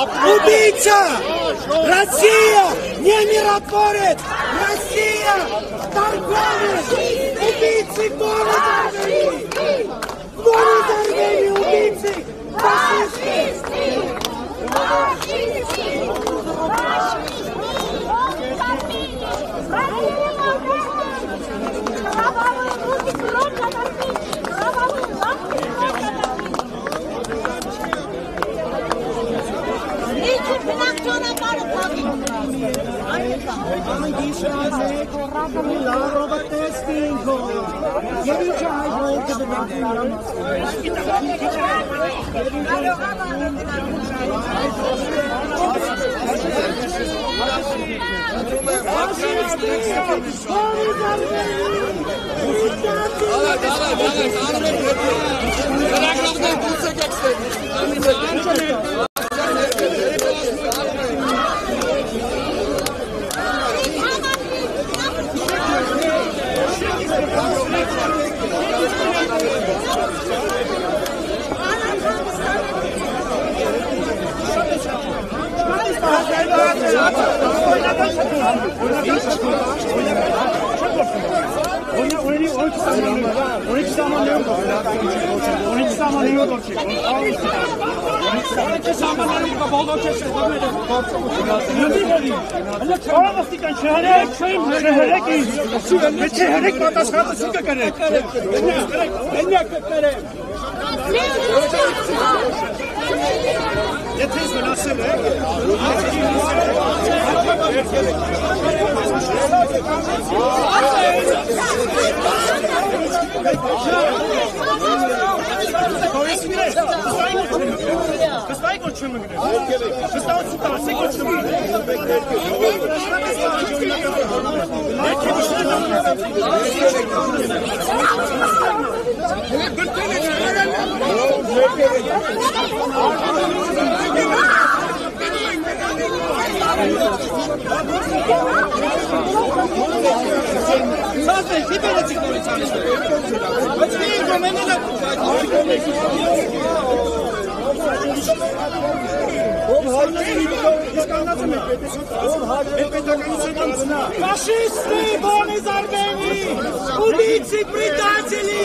Убийца! Россия! Не миротворец! Россия! Торговец! Убийцы Бога Зарвени! Бога Зарвени! Убийцы! Фашисты! Фашисты, Бога Зарвени! Убийцы, предатели!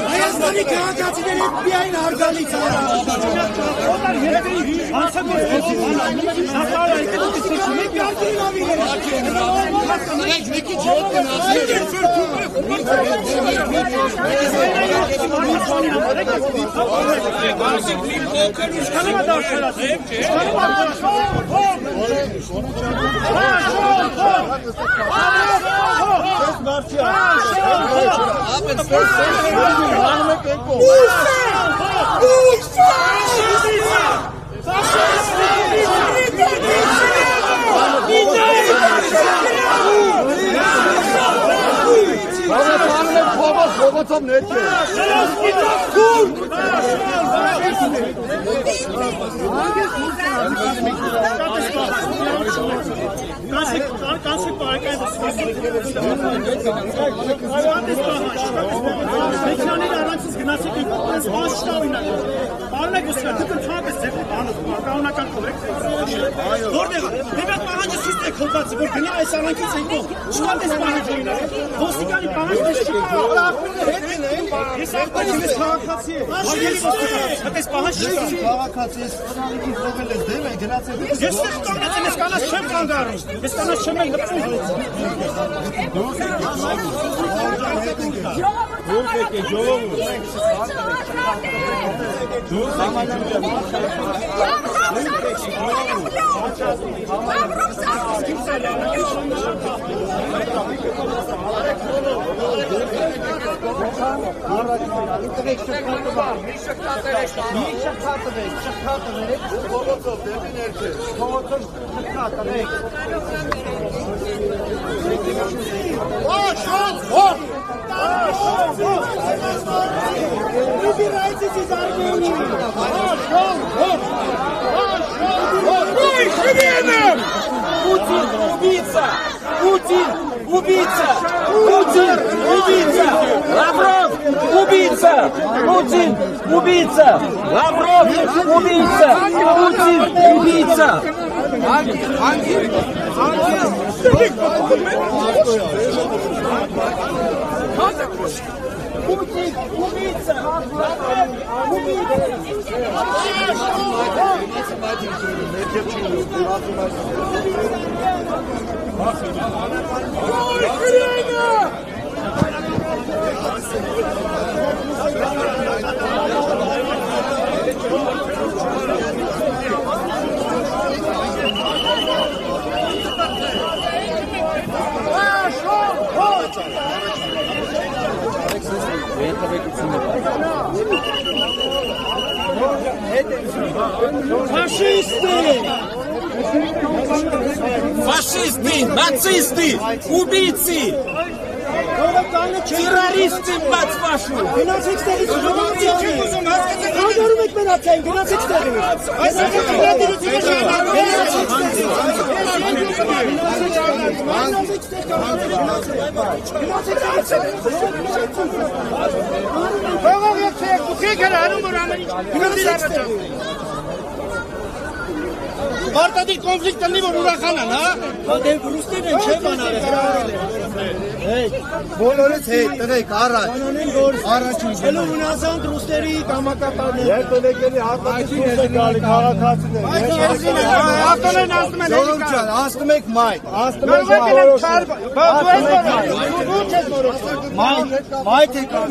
Հայաստանի քաղաքացիների միայն հարգալից Убирайтесь из Армении! Путин убийца! Путин убийца! Путин убийца! Лавров убийца! Путин убийца! Лавров убийца! Путин убийца! Путин убийца! Фашисты, нацисты, убийцы, террористы, мать вашу! Մարդադիր կոնֆլիկտ տնի, որ ուրախանան, հա? Դեպ ռուսներն են չէ բանարը, հրավարել են։ Բոլորից հետ, տրեք, առաջին։ Հելու ունասանդ ռուսների կամակատարներ։ Երբ տնեկելի հատվածին է գալի քաղաքացիներ։ Ատոնեն ասում են էլի կար։ Ասնում եք մայ։ Մայթ է կար։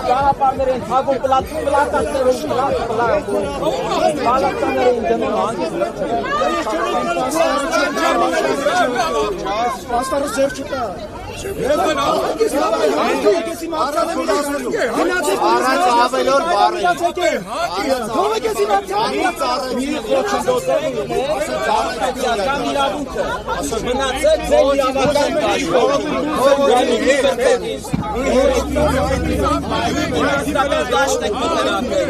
Ճանապարհներին հագում պլատակներում բալականներին դնում Պաստարը ձեր չտա։ Առաջ ավելոր բարի։ Թողեք ես իմ մնացեք ձեր իրավական դաշտ եք մտերակել։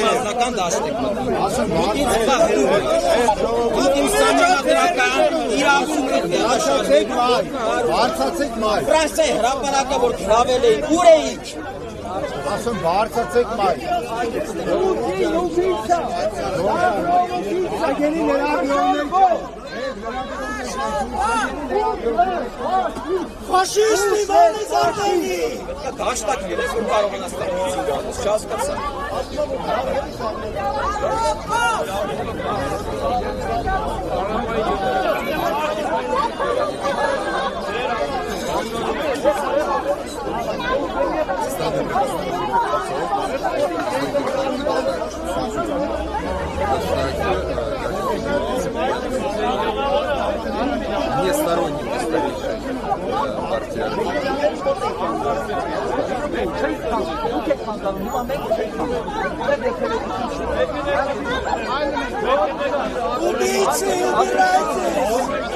Մարզական դաշտ եք Բարձացեք մայ։ Ֆրանսիայի հրապարակը որ գրավել էին, ուր էիք։ Ասում բարձացեք մայ։ Ֆաշիստի բանից արդենի։ Դաշտակ երես որ կարողանաս տանես չհասկացա։ Не сторонник исторической партии. Убийцы, убирайтесь!